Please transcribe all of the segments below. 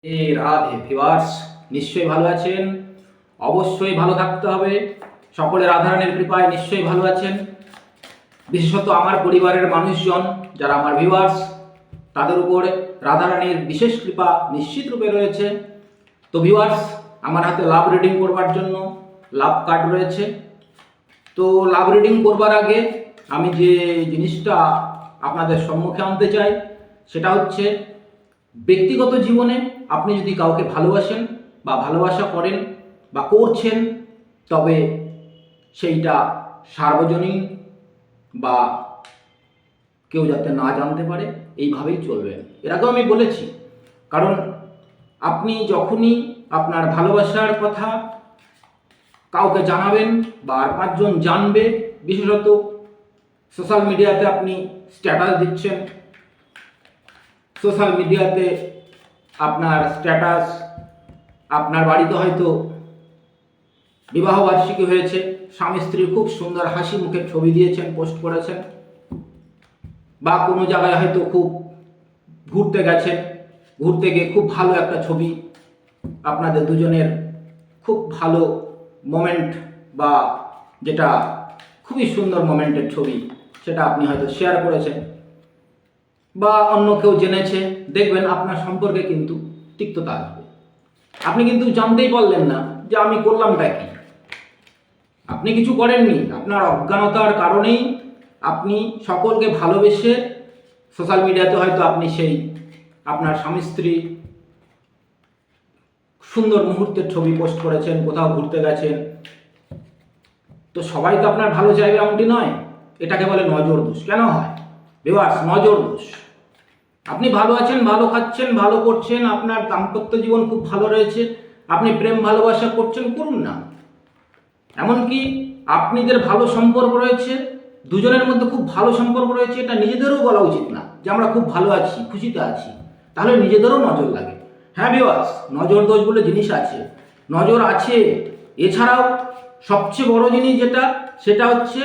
Radhe viewers, নিশ্চয়ই ভালো আছেন। অবশ্যই ভালো থাকতে হবে। সকলে রাধারানীর কৃপায় নিশ্চয়ই ভালো আছেন। বিশেষত আমার পরিবারের মানুষজন যারা আমার ভিউয়ার্স, তাদের উপর রাধারানীর বিশেষ কৃপা নিশ্চিত রূপে রয়েছে। তো ভিউয়ার্স, আমার হাতে লাভ রিডিং করবার জন্য লাভ কার্ড রয়েছে। তো লাভ রিডিং করবার আগে আমি যে জিনিসটা আপনাদের সম্মুখে আনতে চাই সেটা হচ্ছে, ব্যক্তিগত জীবনে আপনি যদি কাউকে ভালোবাসেন বা ভালোবাসা করেন বা করছেন, তবে সেইটা সার্বজনীন বা কেউ যাতে না জানতে পারে এইভাবেই চলবেন। এর আগেও আমি বলেছি, কারণ আপনি যখনই আপনার ভালোবাসার কথা কাউকে জানাবেন বা আর পাঁচজন জানবে, বিশেষত সোশ্যাল মিডিয়াতে আপনি স্ট্যাটাস দিচ্ছেন, সোশ্যাল মিডিয়াতে আপনার স্ট্যাটাস, আপনার বাড়িতে হয়তো বিবাহবার্ষিকী হয়েছে, স্বামী স্ত্রীর খুব সুন্দর হাসি মুখের ছবি দিয়েছেন, পোস্ট করেছেন, বা কোনো জায়গায় হয়তো খুব ঘুরতে গেছেন, ঘুরতে গিয়ে খুব ভালো একটা ছবি, আপনাদের দুজনের খুব ভালো মোমেন্ট বা যেটা খুবই সুন্দর মোমেন্টের ছবি, সেটা আপনি হয়তো শেয়ার করেছেন বা অন্য কেউ জেনেছে। দেখবেন আপনার সম্পর্কে কিন্তু তিক্ততা আসবে। আপনি কিন্তু জানতেই পারলেন না যে আমি করলামটা কি। আপনি কিছু করেননি, আপনার অজ্ঞানতার কারণেই আপনি সকলকে ভালোবেসে সোশ্যাল মিডিয়াতে হয়তো আপনি সেই আপনার স্বামী স্ত্রী সুন্দর মুহূর্তের ছবি পোস্ট করেছেন, কোথাও ঘুরতে গেছেন। তো সবাই তো আপনার ভালো চাইবে এমনটি নয়। এটাকে বলে নজর দোষ। কেন হয় ভিউয়ার্স? নজর দোষ। আপনি ভালো আছেন, ভালো খাচ্ছেন, ভালো করছেন, আপনার দাম্পত্য জীবন খুব ভালো রয়েছে, আপনি প্রেম ভালোবাসা করছেন, করুন না। এমনকি আপনাদের ভালো সম্পর্ক রয়েছে, দুজনের মধ্যে খুব ভালো সম্পর্ক রয়েছে, এটা নিজেদেরও বলা উচিত না যে আমরা খুব ভালো আছি, খুশিতে আছি, তাহলে নিজেদেরও নজর লাগে। হ্যাঁ ভিউয়ার্স, নজর দোষ বলে জিনিস আছে, নজর আছে। এছাড়াও সবচেয়ে বড় জিনিস যেটা, সেটা হচ্ছে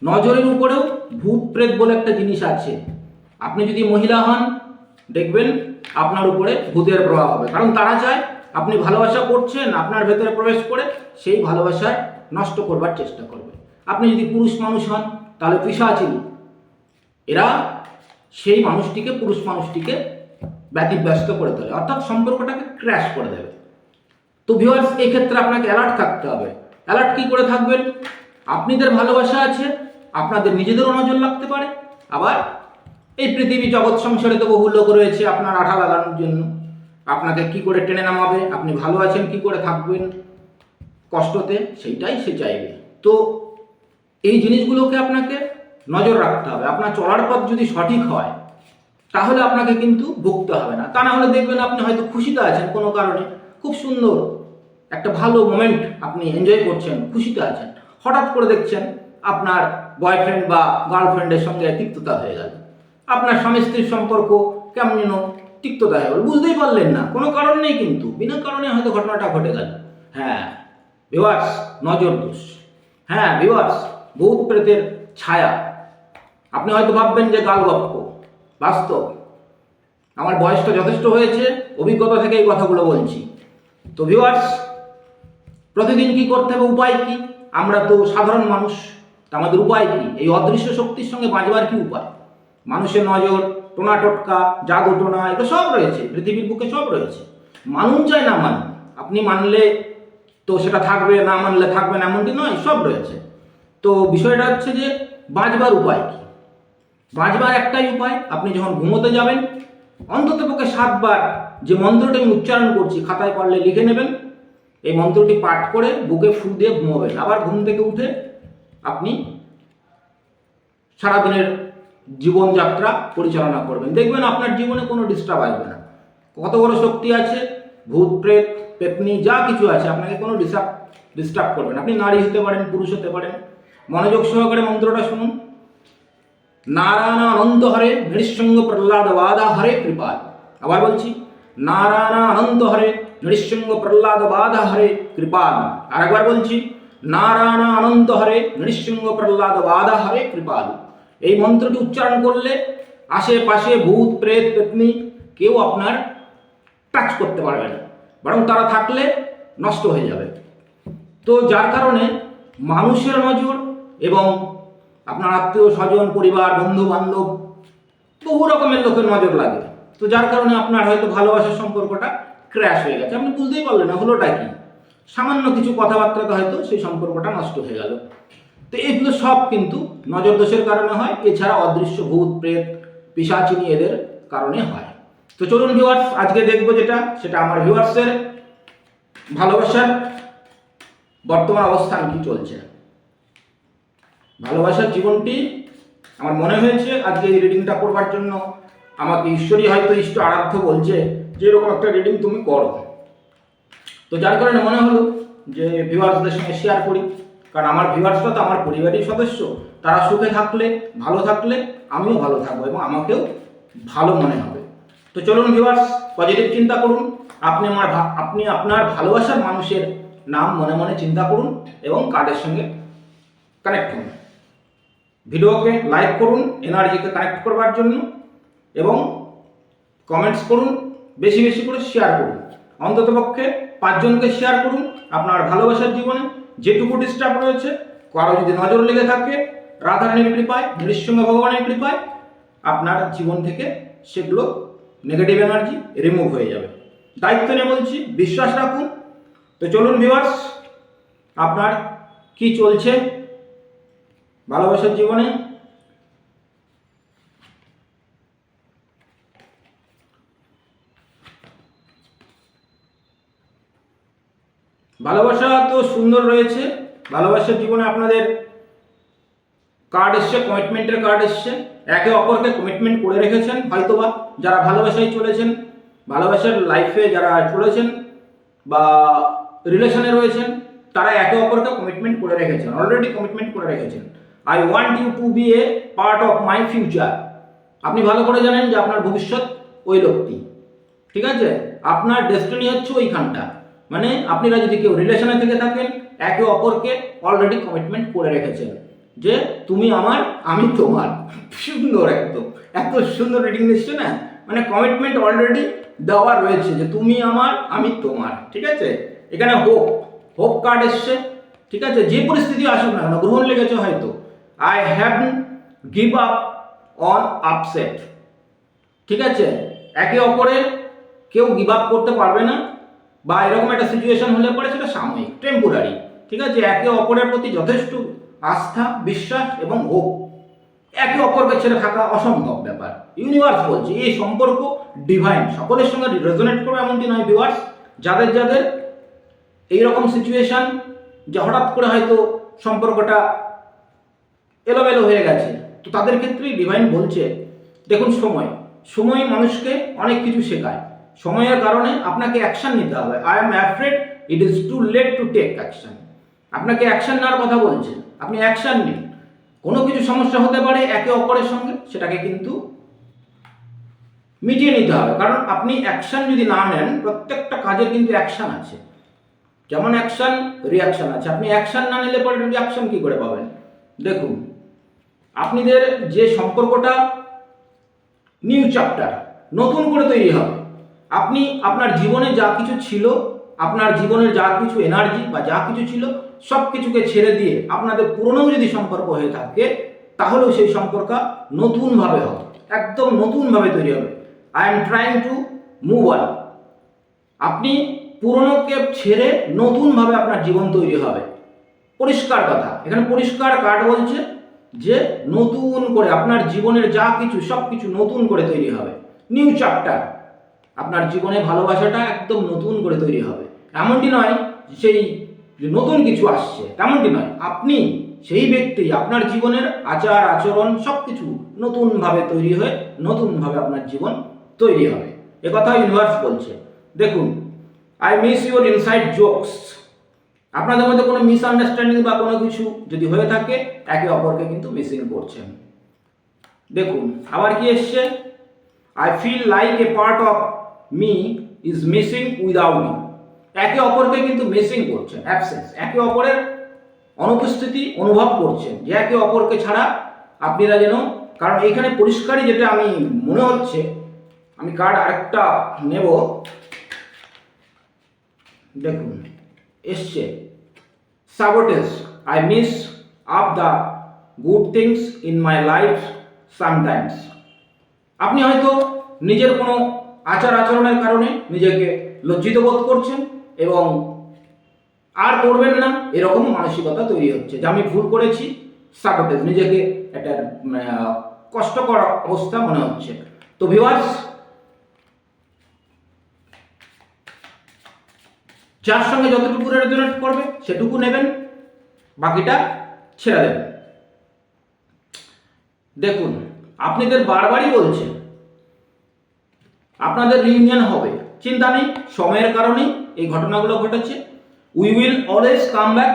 নজরের উপরেও ভূত প্রেত বলে একটা জিনিস আছে। আপনি যদি মহিলা হন, দেখবেন আপনার উপরে ভূতের প্রভাব হবে, কারণ তারা চায় আপনি ভালোবাসা করছেন, আপনার ভেতরে প্রবেশ করে সেই ভালোবাসায় নষ্ট করবার চেষ্টা করবে। আপনি যদি পুরুষ মানুষ হন, তাহলে পিশাচিনী, এরা সেই মানুষটিকে, পুরুষ মানুষটিকে ব্যতিব্যস্ত করে তোলে, অর্থাৎ সম্পর্কটাকে ক্র্যাশ করে দেবে। তো ভিউয়ার্স, এই ক্ষেত্রে আপনাকে অ্যালার্ট থাকতে হবে। অ্যালার্ট কী করে থাকবেন? আপনাদের ভালোবাসা আছে, আপনাদের নিজেদেরও নজর লাগতে পারে, আবার এই পৃথিবী জগৎ সংসারে তো বহু লোক রয়েছে আপনার আঠা লাগানোর জন্য। আপনাকে কি করে টেনে নামাবে, আপনি ভালো আছেন কি করে থাকবেন কষ্টতে, সেইটাই সে চাইবে। তো এই জিনিসগুলোকে আপনাকে নজর রাখতে হবে। আপনার চলার পথ যদি সঠিক হয়, তাহলে আপনাকে কিন্তু ভুগতে হবে না। তা না হলে দেখবেন আপনি হয়তো খুশিতে আছেন কোনো কারণে, খুব সুন্দর একটা ভালো মোমেন্ট আপনি এনজয় করছেন, খুশিতে আছেন, হঠাৎ করে দেখছেন আপনার বয়ফ্রেন্ড বা গার্লফ্রেন্ডের সঙ্গে তিক্ততা হয়ে গেল, আপনার স্বামী স্ত্রীর সম্পর্ক কেমন যেন তিক্ততা হয়ে গেল, বুঝতেই পারলেন না, কোনো কারণ নেই, কিন্তু বিনা কারণে হয়তো ঘটনাটা ঘটে গেল। হ্যাঁ ভিউয়ার্স, নজর দোষ। হ্যাঁ ভিউয়ার্স, ভূত প্রেতের ছায়া। আপনি হয়তো ভাববেন যে গালগপ্প, বাস্তব। আমার বয়সটা যথেষ্ট হয়েছে, অভিজ্ঞতা থেকে এই কথাগুলো বলছি। তো ভিউয়ার্স, প্রতিদিন কি করতে হবে, উপায় কি? আমরা তো সাধারণ মানুষ, তা আমাদের উপায় কি? এই অদৃশ্য শক্তির সঙ্গে বাঁচবার কি উপায়? মানুষের নজর, টোনা টোটকা, জাদু টোনা, এগুলো সব রয়েছে পৃথিবীর বুকে, সব রয়েছে। মানুন চাই না মানুন, আপনি মানলে তো সেটা থাকবে, না মানলে থাকবে না এমনটি নয়, সব রয়েছে। তো বিষয়টা হচ্ছে যে বাঁচবার উপায় কি? বাঁচবার একটাই উপায়, আপনি যখন ঘুমোতে যাবেন অন্তত পক্ষে 7 বার যে মন্ত্রটি আমি উচ্চারণ করছি, খাতায় পারলে লিখে নেবেন। এই মন্ত্রটি পাঠ করে বুকে ফু দিয়ে ঘুমোবেন। আবার ঘুম থেকে উঠে আপনি সারাদিনের জীবনযাত্রা পরিচালনা করবেন, দেখবেন আপনার জীবনে কোনো ডিস্টার্ব আসবে না। কত বড় শক্তি আছে, ভূত প্রেত পেতনি যা কিছু আছে আপনাকে কোনো ডিস্টার্ব করবে না। আপনি নারী হতে পারেন, পুরুষ হতে পারেন। মনোযোগ সহকারে মন্ত্রটা শুনুন। নারায়ণ অনন্ত হরে নৃসঙ্গ প্রহ্লাদ বাধা হরে কৃপাল। আবার বলছি, নারায়ণ অনন্ত হরে নৃসঙ্গ প্রহ্লাদ বাধা হরে কৃপাল। আর একবার বলছি, নারায়ণ অনন্ত হরে নৃসঙ্গ প্রহ্লাদ বাধা হরে কৃপাল। এই মন্ত্রটি উচ্চারণ করলে আশেপাশে ভূত প্রেত পেতনি কেউ আপনার টাচ করতে পারবে না, বরং তারা থাকলে নষ্ট হয়ে যাবে। তো যার কারণে মানুষের নজর এবং আপনার আত্মীয় স্বজন, পরিবার, বন্ধু বান্ধব, বহু রকমের লোকের নজর লাগে। তো যার কারণে আপনার হয়তো ভালোবাসার সম্পর্কটা ক্র্যাশ হয়ে গেছে, আপনি বুঝতেই পারলেন না হলোটা কি, সামান্য কিছু কথাবার্তাতে হয়তো সেই সম্পর্কটা নষ্ট হয়ে গেল। তো এগুলো সব কিন্তু নজর দোষের কারণে হয়, এছাড়া অদৃশ্য ভূত প্রেত পিশাচিনী এদের কারণে হয়। তো চলুন ভিউয়ার্স, আজকে দেখবো সেটা আমার ভিউয়ার্সের ভালোবাসার বর্তমান অবস্থান কি চলছে, ভালোবাসার জীবনটি। আমার মনে হয়েছে আজকে এই রিডিংটা করবার জন্য আমাকে ঈশ্বরই হয়তো ইষ্ট আরাধ্য বলছে যে এরকম একটা রিডিং তুমি করো। তো যার কারণে মনে হলো যে ভিউয়ার্সদের সঙ্গে শেয়ার করি, কারণ আমার ভিউয়ার্সরা তো আমার পরিবারের সদস্য, তারা সুখে থাকলে, ভালো থাকলে আমিও ভালো থাকবো এবং আমাকেও ভালো মনে হবে। তো চলুন ভিউয়ার্স, পজিটিভ চিন্তা করুন, আপনি আপনার ভালোবাসার মানুষের নাম মনে মনে চিন্তা করুন এবং কার্ডের সঙ্গে কানেক্ট করুন। ভিডিওকে লাইক করুন এনার্জিকে কানেক্ট করবার জন্য এবং কমেন্টস করুন, বেশি বেশি করে শেয়ার করুন, অন্ততপক্ষে 5 জনকে শেয়ার করুন। আপনার ভালোবাসার জীবনে যেটুকু ডিস্টার্ব রয়েছে, কারো যদি নজর লেগে থাকে, রাধারানীর কৃপায়, নৃসিংহ ভগবানের কৃপায় আপনার জীবন থেকে সেগুলো নেগেটিভ এনার্জি রিমুভ হয়ে যাবে। দায়িত্ব নিয়ে বলছি, বিশ্বাস রাখুন। তো চলুন ভিউয়ার্স, আপনার কি চলছে ভালোবাসার জীবনে? ভালোবাসা তো সুন্দর রয়েছে, ভালোবাসার জীবনে আপনাদের কার্ড এসছে, কমিটমেন্টের কার্ড এসছে, একে অপরকে কমিটমেন্ট করে রেখেছেন হয়তোবা, যারা ভালোবাসায় চলেছেন, ভালোবাসার লাইফে যারা চলেছেন বা রিলেশনে রয়েছেন, তারা একে অপরকে কমিটমেন্ট করে রেখেছেন, অলরেডি কমিটমেন্ট করে রেখেছেন। I want you to be a part of my future. আপনি ভালো করে জানেন যে আপনার ভবিষ্যৎ ওই লোকটি, ঠিক আছে, আপনার ডেস্টিনি হচ্ছে ওইখানটা। মানে আপনারা যদি কেউ রিলেশনে থেকে থাকেন, একে অপরকে অলরেডি কমিটমেন্ট করে রেখেছেন যে তুমি আমার, আমি তোমার। সুন্দর, একদম এত সুন্দর রিডিং দিচ্ছে না, মানে কমিটমেন্ট অলরেডি দেওয়া রয়েছে যে তুমি আমার, আমি তোমার। ঠিক আছে, এখানে হোপ কার্ড এসছে, ঠিক আছে, যে পরিস্থিতি আসুক না কেন, গ্রহণ লেগেছে হয়তো। I have give up on upset. ঠিক আছে, একে অপরের কেউ গিভ আপ করতে পারবে না, বা এরকম একটা সিচুয়েশন হলে পরে সেটা সাময়িক, টেম্পোরারি। ঠিক আছে, একে অপরের প্রতি যথেষ্ট আস্থা, বিশ্বাস এবং হোপ, একে অপরকে ছেড়ে থাকা অসম্ভব ব্যাপার। ইউনিভার্স বলছে এই সম্পর্ক ডিভাইন, সকলের সঙ্গে রেজোনেট করবে এমনটি নয় ভিউয়ার্স। যাদের যাদের এইরকম সিচুয়েশন যে হঠাৎ করে হয়তো সম্পর্কটা এলোমেলো হয়ে গেছে, তো তাদের ক্ষেত্রেই ডিভাইন বলছে দেখুন, সময় মানুষকে অনেক কিছু শেখায়। সময়ের কারণে আপনাকে অ্যাকশন নিতে হবে। I am afraid it is too late to take action. আপনাকে অ্যাকশন নেওয়ার কথা বলছে, আপনি অ্যাকশন নিন। কোনো কিছু সমস্যা হতে পারে একে অপরের সঙ্গে, সেটাকে কিন্তু মিটিয়ে নিতে হবে। কারণ আপনি অ্যাকশন যদি না নেন, প্রত্যেকটা কাজের কিন্তু অ্যাকশন আছে, যেমন অ্যাকশন রিয়াকশন আছে। আপনি অ্যাকশন না নিলে পরে রিয়াকশন কি করে পাবেন? দেখুন, আপনাদের যে সম্পর্কটা নিউ চ্যাপ্টার, নতুন করে তৈরি হবে। আপনি আপনার জীবনে যা কিছু ছিল, আপনার জীবনের যা কিছু এনার্জি বা যা কিছু ছিল, সব কিছুকে ছেড়ে দিয়ে আপনাদের পুরনো যদি সম্পর্ক হয়ে থাকে, তাহলেও সেই সম্পর্ক নতুনভাবে হবে, একদম নতুনভাবে তৈরি হবে। I am trying to move on. আপনি পুরনোকে ছেড়ে নতুনভাবে আপনার জীবন তৈরি হবে। পরিষ্কার কথা, এখানে পরিষ্কার কার্ড বলছে যে নতুন করে আপনার জীবনের যা কিছু সব কিছু নতুন করে তৈরি হবে, নিউ চ্যাপ্টার। আপনার জীবনে ভালোবাসাটা একদম নতুন করে তৈরি হবে। এমনটি নয় সেই নতুন কিছু আসছে, তেমনটি নয়। আপনি সেই ব্যক্তি, আপনার জীবনের আচার আচরণ সব কিছু নতুনভাবে তৈরি হয়ে নতুনভাবে আপনার জীবন তৈরি হবে, একথা ইউনিভার্স বলছে। দেখুন, I miss your inside jokes. আপনাদের মধ্যে কোনো মিসআন্ডারস্ট্যান্ডিং বা কোনো কিছু যদি হয়ে থাকে, একে অপরকে কিন্তু মিসিং করছেন। দেখুন আবার কি এসছে, I feel like a part of me is missing without me. একে অপরকে কিন্তু মিসিং করছেন, অ্যাবসেন্স, একে অপরের অনুপস্থিতি অনুভব করছেন, যে একে অপরকে ছাড়া আপনারা যেন, কারণ এখানে পরিষ্কারই যেটা আমি মনে হচ্ছে, আমি কার্ড আরেকটা নেব, দেখুন এসছে sabotage, I miss up the good things in my life sometimes. আপনি হয়তো নিজের কোনো আচার আচরণের কারণে নিজেকে লজ্জিত বোধ করছেন এবং আর করবেন না এরকম মানসিকতা তৈরি হচ্ছে যে আমি ভুল করেছি, সাবোটেজ, নিজেকে একটা কষ্টকর অবস্থা মনে হচ্ছে। তো ভিউয়ার্স, যার সঙ্গে যতটুকু রেজোনেট করবে সেটুকু নেবেন, বাকিটা ছেড়ে দেবেন। দেখুন আপনাদের বারবারই বলছেন আপনাদের রিউনিয়ন হবে, চিন্তা নেই, সময়ের কারণেই এই ঘটনাগুলো ঘটেছে। We will always come back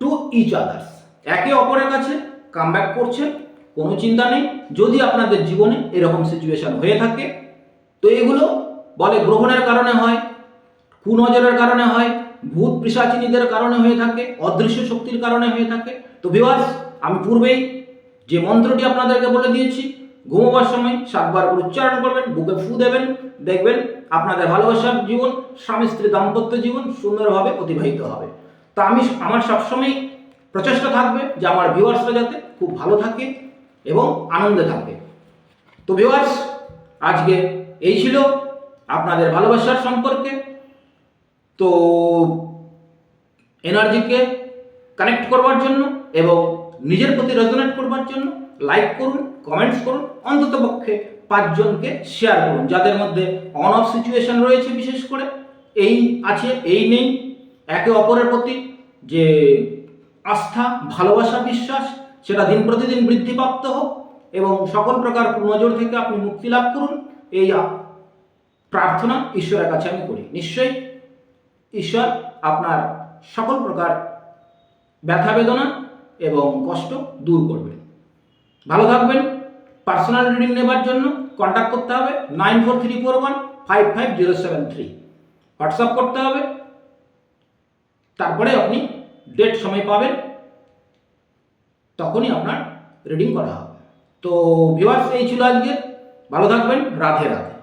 to each others, একে অপরের কাছে কাম ব্যাক করছেন, কোনো চিন্তা নেই। যদি আপনাদের জীবনে এরকম সিচুয়েশন হয়ে থাকে তো এগুলো বলে গ্রহণের কারণে হয়, কুনজরের কারণে হয়, ভূত পিশাচিনীদের কারণে হয়ে থাকে, অদৃশ্য শক্তির কারণে হয়ে থাকে। তো ভিউয়ার্স, আমি পূর্বেই যে মন্ত্রটি আপনাদেরকে বলে দিয়েছি, ঘুমোবার সময় 7 বার উচ্চারণ করবেন, বুকে ফু দেবেন, দেখবেন আপনাদের ভালোবাসার জীবন, স্বামী স্ত্রী দাম্পত্য জীবন সুন্দরভাবে অতিবাহিত হবে। তা আমার সবসময় প্রচেষ্টা থাকবে যে আমার ভিউয়ার্সরা যাতে খুব ভালো থাকে এবং আনন্দে থাকে। তো ভিউয়ার্স, আজকে এই ছিল আপনাদের ভালোবাসার সম্পর্কে। তো এনার্জিকে কানেক্ট করবার জন্য এবং নিজের প্রতি রেজোনেট করবার জন্য লাইক করুন, কমেন্টস করুন, অন্তত পক্ষে 5 জনকে শেয়ার করুন যাদের মধ্যে অন অফ সিচুয়েশন রয়েছে, বিশেষ করে এই আছে এই নেই, একে অপরের প্রতি যে আস্থা, ভালোবাসা, বিশ্বাস সেটা দিন প্রতিদিন বৃদ্ধিপ্রাপ্ত হোক এবং সকল প্রকার কুনজর থেকে আপনি মুক্তি লাভ করুন, এই প্রার্থনা ঈশ্বরের কাছে আমি করি। নিশ্চয়ই ঈশ্বর আপনার সকল প্রকার ব্যথা বেদনা এবং কষ্ট দূর করবেন। ভালো থাকবেন। পার্সোনাল রিডিং নেবার জন্য কন্ট্যাক্ট করতে হবে 9434155073, হোয়াটসঅ্যাপ করতে হবে, তারপরে আপনি ডেট সময় পাবেন, তখনই আপনার রিডিং করা হবে। তো ভিউয়ার্স, এই ছিল আজকে। ভালো থাকবেন। রাধে রাধে।